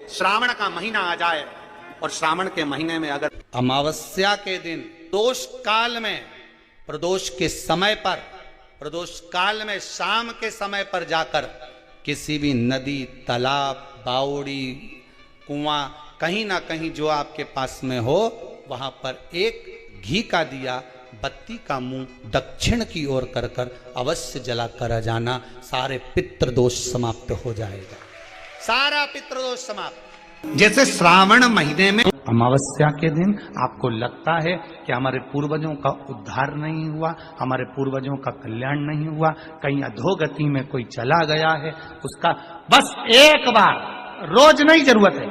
श्रावण का महीना आ जाए और श्रावण के महीने में अगर अमावस्या के दिन प्रदोष काल में, प्रदोष के समय पर, प्रदोष काल में शाम के समय पर जाकर किसी भी नदी, तालाब, बावड़ी, कुआं, कहीं ना कहीं जो आपके पास में हो, वहां पर एक घी का दिया, बत्ती का मुंह दक्षिण की ओर कर कर अवश्य जला कर जाना। सारे पितृदोष समाप्त हो जाएगा, सारा पितृदोष समाप्त। जैसे श्रावण महीने में अमावस्या के दिन आपको लगता है कि हमारे पूर्वजों का उद्धार नहीं हुआ, हमारे पूर्वजों का कल्याण नहीं हुआ, कहीं अधोगति में कोई चला गया है, उसका बस एक बार, रोज नहीं जरूरत है,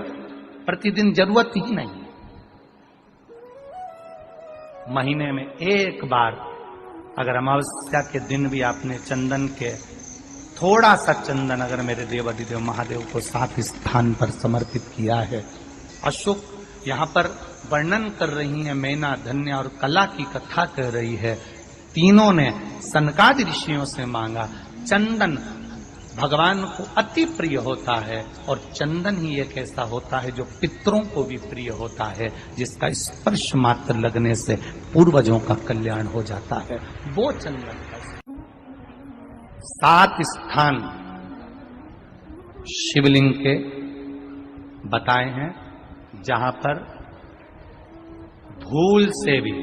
प्रतिदिन जरूरत ही नहीं, महीने में एक बार अगर अमावस्या के दिन भी आपने चंदन के थोड़ा सा चंदन अगर मेरे देवाधिदेव महादेव को 7 स्थान पर समर्पित किया है। अशोक यहाँ पर वर्णन कर रही है, मैना, धन्य और कला की कथा कह रही है। तीनों ने सनकादि ऋषियों से मांगा। चंदन भगवान को अति प्रिय होता है और चंदन ही एक ऐसा होता है जो पितरों को भी प्रिय होता है, जिसका स्पर्श मात्र लगने से पूर्वजों का कल्याण हो जाता है। वो चंदन का 7 स्थान शिवलिंग के बताए हैं, जहां पर भूल से भी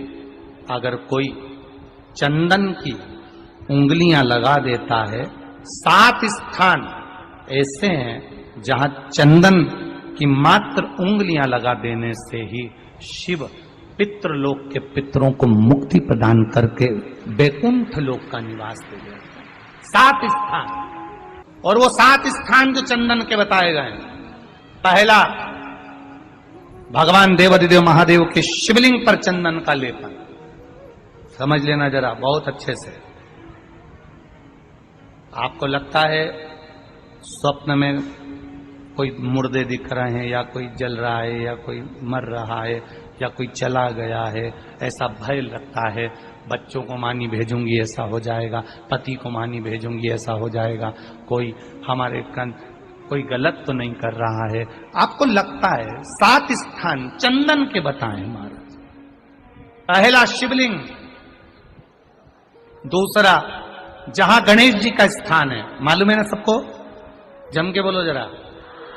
अगर कोई चंदन की उंगलियां लगा देता है, 7 स्थान ऐसे हैं जहां चंदन की मात्र उंगलियां लगा देने से ही शिव पितृलोक के पितरों को मुक्ति प्रदान करके वैकुंठ लोक का निवास दे गए। 7 स्थान, और वो 7 स्थान जो चंदन के बताए गए, पहला भगवान देवाधिदेव महादेव के शिवलिंग पर चंदन का लेपन। समझ लेना जरा बहुत अच्छे से। आपको लगता है स्वप्न में कोई मुर्दे दिख रहे हैं, या कोई जल रहा है, या कोई मर रहा है, या कोई चला गया है, ऐसा भय लगता है। बच्चों को मानी भेजूंगी ऐसा हो जाएगा, पति को मानी भेजूंगी ऐसा हो जाएगा, कोई हमारे कोई गलत तो नहीं कर रहा है, आपको लगता है। 7 स्थान चंदन के बताएं महाराज। पहला शिवलिंग, दूसरा जहां गणेश जी का स्थान है, मालूम है ना सबको, जम के बोलो जरा,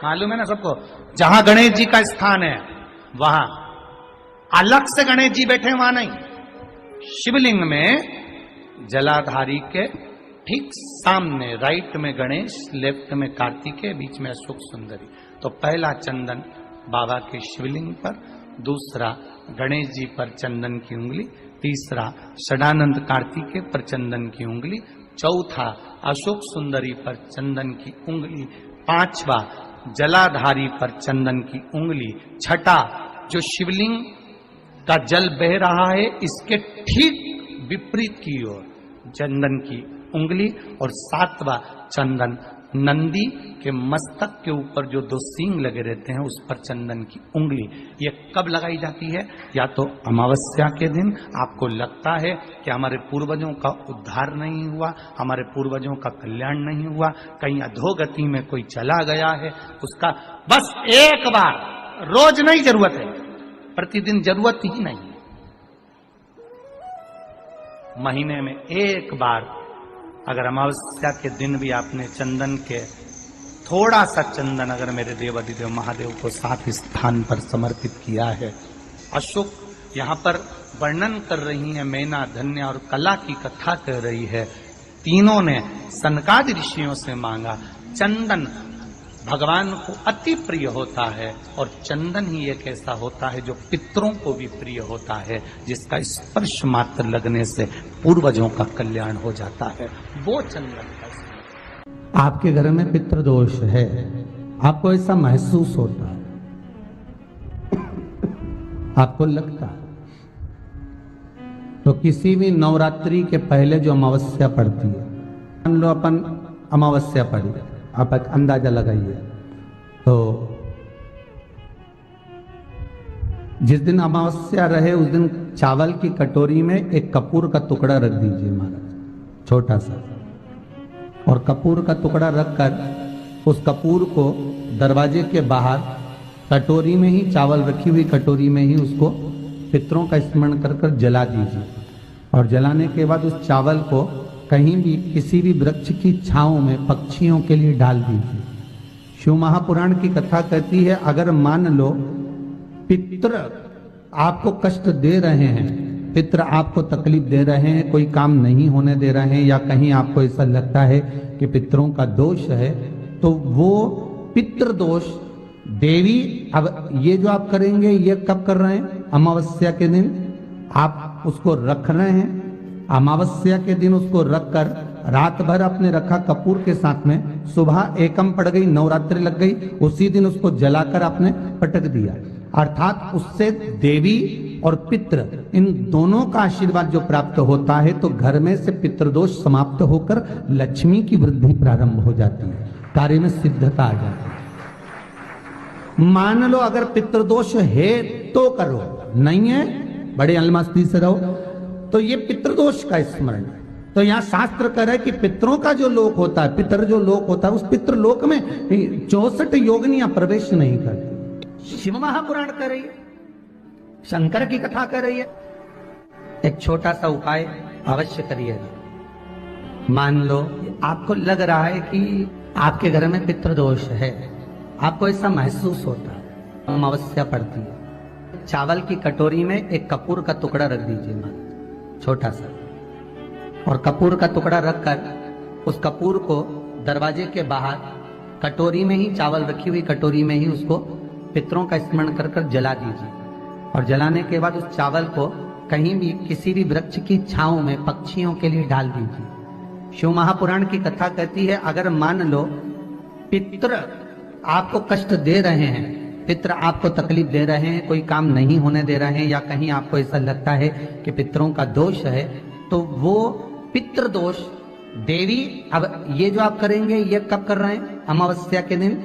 मालूम है ना सबको, जहां गणेश जी का स्थान है वहां अलग से गणेश जी बैठे, वहां नहीं, शिवलिंग में जलाधारी के ठीक सामने, राइट में गणेश, लेफ्ट में कार्तिकेय, बीच में अशोक सुंदरी। तो पहला चंदन बाबा के शिवलिंग पर, दूसरा गणेश जी पर चंदन की उंगली, तीसरा षडानंद कार्तिकेय पर चंदन की उंगली, चौथा अशोक सुंदरी पर चंदन की उंगली, पांचवा जलाधारी पर चंदन की उंगली, छठा जो शिवलिंग का जल बह रहा है इसके ठीक विपरीत की ओर चंदन की उंगली, और 7वां चंदन नंदी के मस्तक के ऊपर जो 2 सींग लगे रहते हैं उस पर चंदन की उंगली। ये कब लगाई जाती है? या तो अमावस्या के दिन आपको लगता है कि हमारे पूर्वजों का उद्धार नहीं हुआ, हमारे पूर्वजों का कल्याण नहीं हुआ, कहीं अधोगति में कोई चला गया है, उसका बस एक बार, रोज नहीं जरूरत है, प्रतिदिन जरूरत ही नहीं, महीने में एक बार अगर अमावस्या के दिन भी आपने चंदन के थोड़ा सा चंदन अगर मेरे देवाधिदेव महादेव को 7 स्थान पर समर्पित किया है। अशोक यहाँ पर वर्णन कर रही है, मैना, धन्य और कला की कथा कह रही है। तीनों ने सनकादि ऋषियों से मांगा। चंदन भगवान को अति प्रिय होता है और चंदन ही एक ऐसा होता है जो पितरों को भी प्रिय होता है, जिसका स्पर्श मात्र लगने से पूर्वजों का कल्याण हो जाता है। वो चंदन का। आपके घर में पितृदोष है, आपको ऐसा महसूस होता है, आपको लगता है, तो किसी भी नवरात्रि के पहले जो अमावस्या पड़ती है, मान लो अपन अमावस्या पड़ी, आप एक अंदाजा लगाइए, तो जिस दिन अमावस्या रहे उस दिन चावल की कटोरी में एक कपूर का टुकड़ा रख दीजिए महाराज, छोटा सा, और कपूर का टुकड़ा रखकर उस कपूर को दरवाजे के बाहर कटोरी में ही चावल रखी हुई कटोरी में ही उसको पितरों का स्मरण कर कर जला दीजिए। और जलाने के बाद उस चावल को कहीं भी किसी भी वृक्ष की छांव में पक्षियों के लिए डाल दीजिए। शिव महापुराण की कथा कहती है, अगर मान लो पितर आपको कष्ट दे रहे हैं, पितर आपको तकलीफ दे रहे हैं, कोई काम नहीं होने दे रहे हैं, या कहीं आपको ऐसा लगता है कि पितरों का दोष है, तो वो पितृ दोष देवी, अब ये जो आप करेंगे ये कब कर रहे हैं? अमावस्या के दिन आप उसको रख रहे हैं। अमावस्या के दिन उसको रखकर रात भर आपने रखा कपूर के साथ में, सुबह एकम पड़ गई, नवरात्रि लग गई, उसी दिन उसको जलाकर आपने पटक दिया। अर्थात उससे देवी और पितृ इन दोनों का आशीर्वाद जो प्राप्त होता है, तो घर में से पितृदोष समाप्त होकर लक्ष्मी की वृद्धि प्रारंभ हो जाती है, कार्य में सिद्धता आ जाती है। मान लो अगर पितृदोष है तो करो, नहीं है बड़े अलमस्ती से रहो, तो ये पितृदोष का स्मरण। तो यहाँ शास्त्र कह रहा है कि पितरों का जो लोक होता है, पितर जो लोक होता है, उस पितृलोक में 64 योगिनियां प्रवेश नहीं करती। शिव महापुराण कर रही है, शंकर की कथा कर रही है। एक छोटा सा उपाय अवश्य करिएगा। मान लो आपको लग रहा है कि आपके घर में पितृदोष है, आपको ऐसा महसूस होता है, अमावस्या पड़ती है, चावल की कटोरी में एक कपूर का टुकड़ा रख दीजिए, मान छोटा सा, और कपूर का टुकड़ा रखकर उस कपूर को दरवाजे के बाहर कटोरी में ही, चावल रखी हुई कटोरी में ही उसको पितरों का स्मरण कर कर जला दीजिए। और जलाने के बाद उस चावल को कहीं भी किसी भी वृक्ष की छांव में पक्षियों के लिए डाल दीजिए। शिव महापुराण की कथा कहती है, अगर मान लो पितर आपको कष्ट दे रहे हैं, पितर आपको तकलीफ दे रहे हैं, कोई काम नहीं होने दे रहे हैं, या कहीं आपको ऐसा लगता है कि पितरों का दोष है, तो वो पितृ दोष देवी, अब ये जो आप करेंगे ये कब कर रहे हैं? अमावस्या के दिन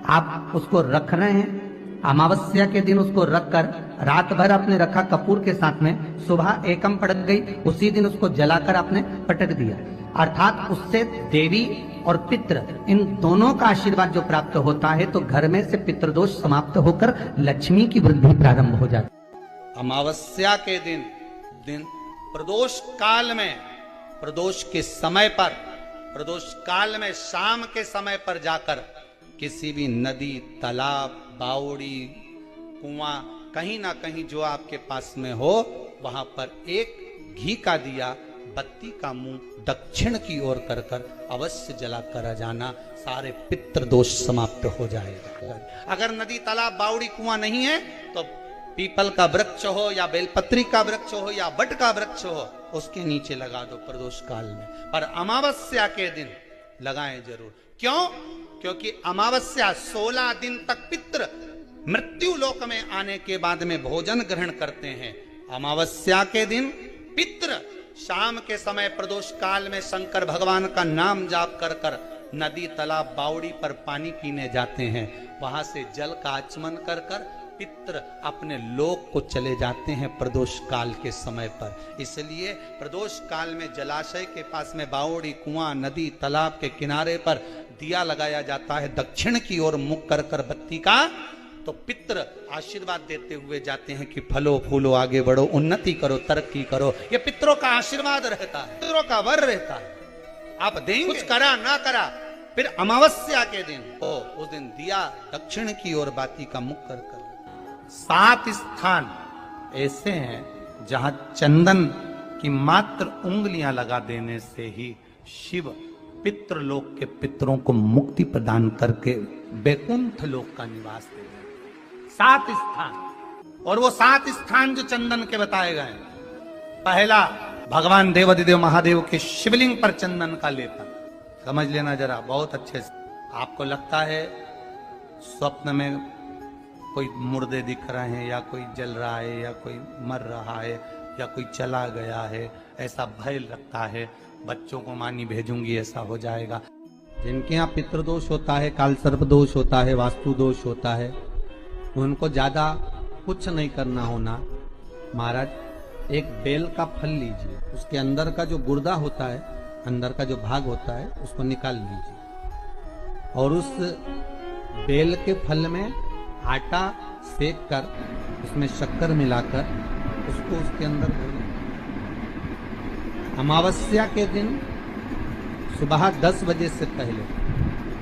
आप उसको रख रहे हैं। अमावस्या के दिन उसको रखकर रात भर आपने रखा कपूर के साथ में, सुबह एकम पड़ गई, उसी दिन उसको जलाकर आपने पटक दिया। अर्थात उससे देवी और पितृ इन दोनों का आशीर्वाद जो प्राप्त होता है, तो घर में से पितृदोष समाप्त होकर लक्ष्मी की वृद्धि प्रारंभ हो जाती है। अमावस्या के दिन प्रदोष काल में, प्रदोष के समय पर, प्रदोष काल में शाम के समय पर जाकर किसी भी नदी, तालाब, बावड़ी, कुआं, कहीं ना कहीं जो आपके पास में हो, वहां पर एक घी का दिया, बत्ती का मुंह दक्षिण की ओर कर कर अवश्य जला कर जाना, सारे पितृ दोष समाप्त हो जाएगा। अगर नदी, तालाब, बावड़ी, कुआं नहीं है तो पीपल का वृक्ष हो या बेलपत्री का वृक्ष हो या बट का वृक्ष हो, उसके नीचे लगा दो प्रदोष काल में। पर अमावस्या के दिन लगाएं जरूर। क्यों? क्योंकि अमावस्या 16 दिन तक पितृ मृत्यु लोक में आने के बाद में भोजन ग्रहण करते हैं। अमावस्या के दिन पितृ शाम के समय प्रदोष काल में शंकर भगवान का नाम जाप कर कर नदी, तालाब, बावड़ी पर पानी पीने जाते हैं। वहां से जल का आचमन कर कर पितृ अपने लोक को चले जाते हैं प्रदोष काल के समय पर। इसलिए प्रदोष काल में जलाशय के पास में बावड़ी, कुआं, नदी, तालाब के किनारे पर दिया लगाया जाता है, दक्षिण की ओर मुख कर कर बत्ती का, तो पितृ आशीर्वाद देते हुए जाते हैं कि फलो फूलो, आगे बढ़ो, उन्नति करो, तरक्की करो। ये पितरों का आशीर्वाद रहता है, पितरों का वर रहता है। आप देंगे, कुछ करा ना करा, फिर अमावस्या के दिन उस दिन दिया दक्षिण की ओर बाती का मुख कर कर। 7 स्थान ऐसे हैं जहां चंदन की मात्र उंगलियां लगा देने से ही शिव पितृलोक के पितरों को मुक्ति प्रदान करके बैकुंठ लोक का निवास दे रहे। 7 स्थान, और वो 7 स्थान जो चंदन के बताए गए, पहला भगवान देवाधिदेव महादेव के शिवलिंग पर चंदन का लेपन। समझ लेना जरा बहुत अच्छे से। आपको लगता है स्वप्न में कोई मुर्दे दिख रहे हैं, या कोई जल रहा है, या कोई मर रहा है, या कोई चला गया है, ऐसा भय लगता है, बच्चों को मानी भेजूंगी ऐसा हो जाएगा। जिनके यहाँ पितृदोष होता है, काल सर्प दोष होता है, वास्तु दोष होता है, उनको ज्यादा कुछ नहीं करना होना। महाराज एक बेल का फल लीजिए, उसके अंदर का जो गुर्दा होता है, अंदर का जो भाग होता है, उसको निकाल लीजिए, और उस बेल के फल में आटा सेक कर उसमें शक्कर मिलाकर उसको उसके अंदर भरें। अमावस्या के दिन सुबह 10 बजे से पहले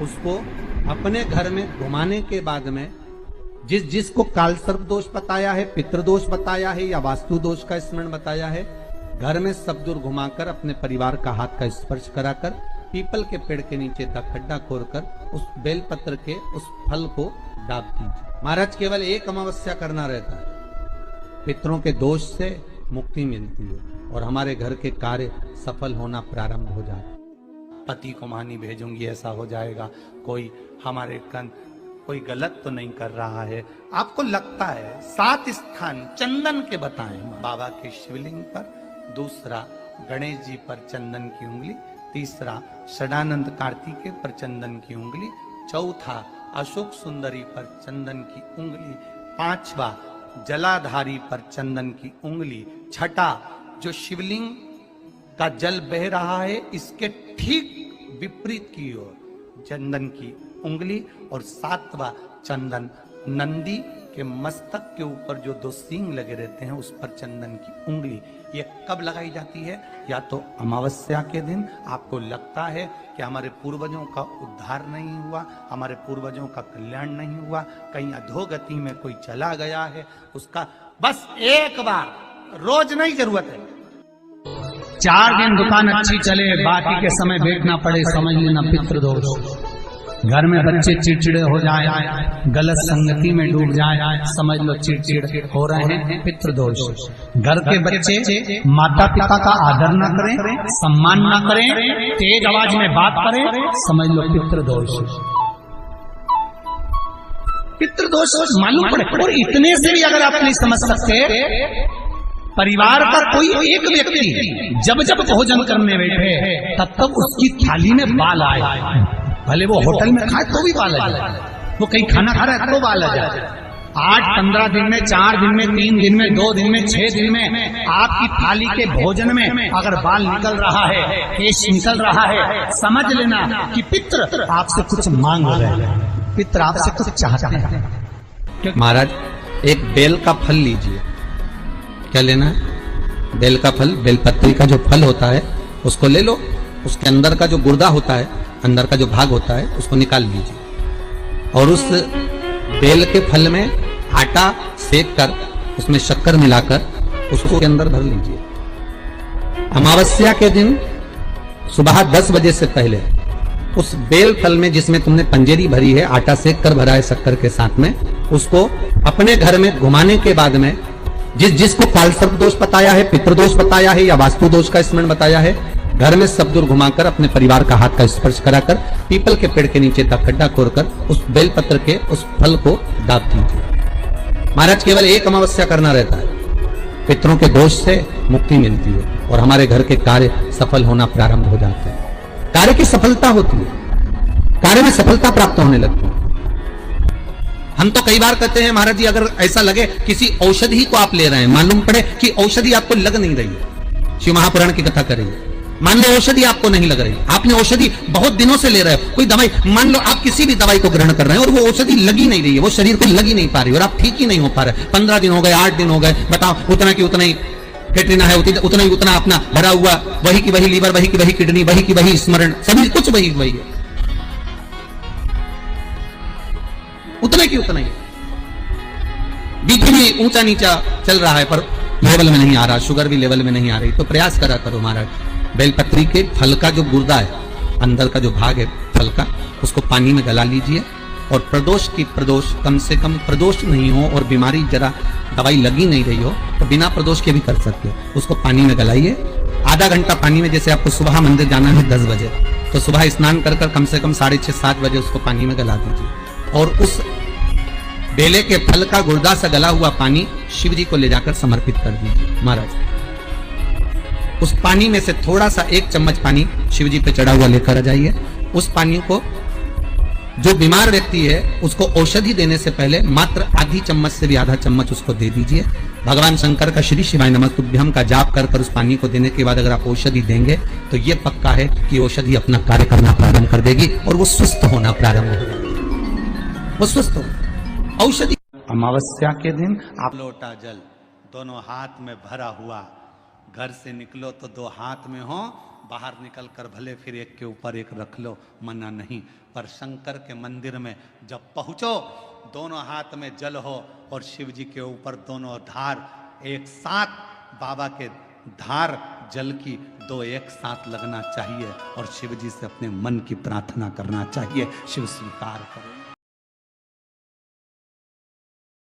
उसको अपने घर में घुमाने के बाद में जिसको काल सर्प दोष बताया है, पितृदोष बताया है या वास्तु दोष का स्मरण बताया है, घर में सब दूर घुमाकर अपने परिवार का हाथ का स्पर्श कराकर पीपल के पेड़ के नीचे का खड्डा खोदकर उस बेलपत्र के उस फल को दाब दीजिए। महाराज केवल एक अमावस्या करना रहता है, पितरों के दोष से मुक्ति मिलती है और हमारे घर के कार्य सफल होना प्रारंभ हो जाता है। पति को मानी भेजूंगी ऐसा हो जाएगा, कोई हमारे कोई गलत तो नहीं कर रहा है, आपको लगता है 7 स्थान चंदन के बताएं, बाबा के शिवलिंग पर, दूसरा गणेश जी पर चंदन की उंगली, तीसरा षडानंद कार्तिकेय पर चंदन की उंगली, चौथा अशोक सुंदरी पर चंदन की उंगली, पांचवा जलाधारी पर चंदन की उंगली, छठा जो शिवलिंग का जल बह रहा है इसके ठीक विपरीत की ओर चंदन की उंगली, और 7वां चंदन नंदी के मस्तक के ऊपर जो 2 सींग लगे रहते हैं उस पर चंदन की उंगली। ये कब लगाई जाती है? या तो अमावस्या के दिन आपको लगता है कि हमारे पूर्वजों का उद्धार नहीं हुआ, हमारे पूर्वजों का कल्याण नहीं हुआ, कहीं अधोगति में कोई चला गया है, उसका बस एक बार, रोज नहीं जरूरत है, 4 दिन दुकान अच्छी चले, बाकी के समय बेचना पड़े, समझ लेना पितृदोष। घर में बच्चे चिड़चिड़े हो जाए, गलत संगति में डूब जाए, समझ लो चिड़चिड़ हो रहे हैं, पितृदोष। घर के बच्चे माता पिता का आदर न करें, सम्मान न करें, तेज आवाज में बात करें, समझ लो पितृदोष। पितृदोष मालूम पड़े। और इतने से भी अगर आप नहीं समझ सकते, परिवार का कोई एक व्यक्ति जब जब भोजन करने बैठे तब तब उसकी थाली में बाल आए, भले वो होटल में खाए तो भी बाल आ जाए, वो कहीं खाना खा रहा है तो बाल आ जाए। 8-15 दिन में, 4 दिन में, 3 दिन में, 2 दिन में, 6 दिन में आपकी थाली के भोजन में अगर बाल निकल रहा है, केश निकल रहा है, समझ लेना कि पितृ आपसे कुछ मांग रहे हैं, पितृ आपसे कुछ चाहते हैं। महाराज एक बेल का फल लीजिए। क्या लेना है? बेल का फल, बेलपत्री का जो फल होता है उसको ले लो, उसके अंदर का जो गुर्दा होता है, अंदर का जो भाग होता है उसको निकाल लीजिए और उस बेल के फल में आटा सेक कर उसमें शक्कर मिलाकर उसको के अंदर भर लीजिए। अमावस्या के दिन सुबह 10 बजे से पहले उस बेल फल में जिसमें तुमने पंजेरी भरी है, आटा सेक कर भरा है शक्कर के साथ में, उसको अपने घर में घुमाने के बाद में जिसको काल सर्प दोष बताया है, पितृदोष बताया है या वास्तु दोष का स्मरण बताया है, घर में सब दूर घुमाकर अपने परिवार का हाथ का स्पर्श कराकर पीपल के पेड़ के नीचे का खड्डा खोदकर उस बेलपत्र के उस फल को दाब दीजिए। महाराज केवल एक अमावस्या करना रहता है, पितरों के दोष से मुक्ति मिलती है और हमारे घर के कार्य सफल होना प्रारंभ हो जाते हैं। कार्य की सफलता होती है, कार्य में सफलता प्राप्त होने लगती है। हम तो कई बार कहते हैं महाराज जी अगर ऐसा लगे किसी औषधि को आप ले रहे हैं, मालूम पड़े कि औषधि आपको लग नहीं रही है, शिव महापुराण की कथा करेंगे, मान लो औषधि आपको नहीं लग रही, आपने औषधि बहुत दिनों से ले रहे हो, कोई दवाई, मान लो आप किसी भी दवाई को ग्रहण कर रहे हैं और वो औषधि लगी नहीं रही है, वो शरीर को लगी नहीं पा रही और आप ठीक ही नहीं हो पा रहे, 15 दिन हो गए, 8 दिन हो गए, बताओ उतना की उतना ही फेटरिना है, उतना ही उतना अपना भरा हुआ, वही की वही लीवर, वही की वही किडनी, वही की वही स्मरण, सभी कुछ वही वही है, उतने की उतना ही। बीपी भी ऊंचा नीचा चल रहा है पर लेवल में नहीं आ रहा, शुगर भी लेवल में नहीं आ रही, तो प्रयास करा करो महाराज, बेलपत्री के फल का जो गुर्दा है, अंदर का जो भाग है फल का, उसको पानी में गला लीजिए और प्रदोष कम से कम प्रदोष नहीं हो और बीमारी जरा दवाई लगी नहीं रही हो तो बिना प्रदोष के भी कर सकते हो, उसको पानी में गलाइए, आधा घंटा पानी में, जैसे आपको सुबह मंदिर जाना है 10 बजे तो सुबह स्नान कर कम से कम 6:30-7 बजे उसको पानी में गला दीजिए और उस बेले के फल का गुर्दा से गला हुआ पानी शिव जी को ले जाकर समर्पित कर दीजिए। महाराज उस पानी में से थोड़ा सा 1 चम्मच पानी शिव जी पे चढ़ा हुआ लेकर आ जाइए, उस पानी को जो बीमार व्यक्ति है उसको औषधि देने से पहले मात्र आधी चम्मच से भी आधा चम्मच उसको दे दीजिए। भगवान शंकर का श्री शिवाय नमः तुभ्यम का जाप कर उस पानी को देने के बाद अगर आप औषधि देंगे तो ये पक्का है कि औषधि अपना कार्य करना प्रारंभ कर देगी और वो स्वस्थ होना प्रारंभ हो जाएगी, वो स्वस्थ हो औषधि। अमावस्या के दिन आप लोटा जल दोनों हाथ में भरा हुआ, घर से निकलो तो दो हाथ में हो, बाहर निकल कर भले फिर एक के ऊपर एक रख लो, मना नहीं। पर शंकर के मंदिर में जब पहुंचो, दोनों हाथ में जल हो और शिव जी के ऊपर दोनों धार एक साथ, बाबा के धार जल की दो एक साथ लगना चाहिए और शिव जी से अपने मन की प्रार्थना करना चाहिए, शिव स्वीकार करें।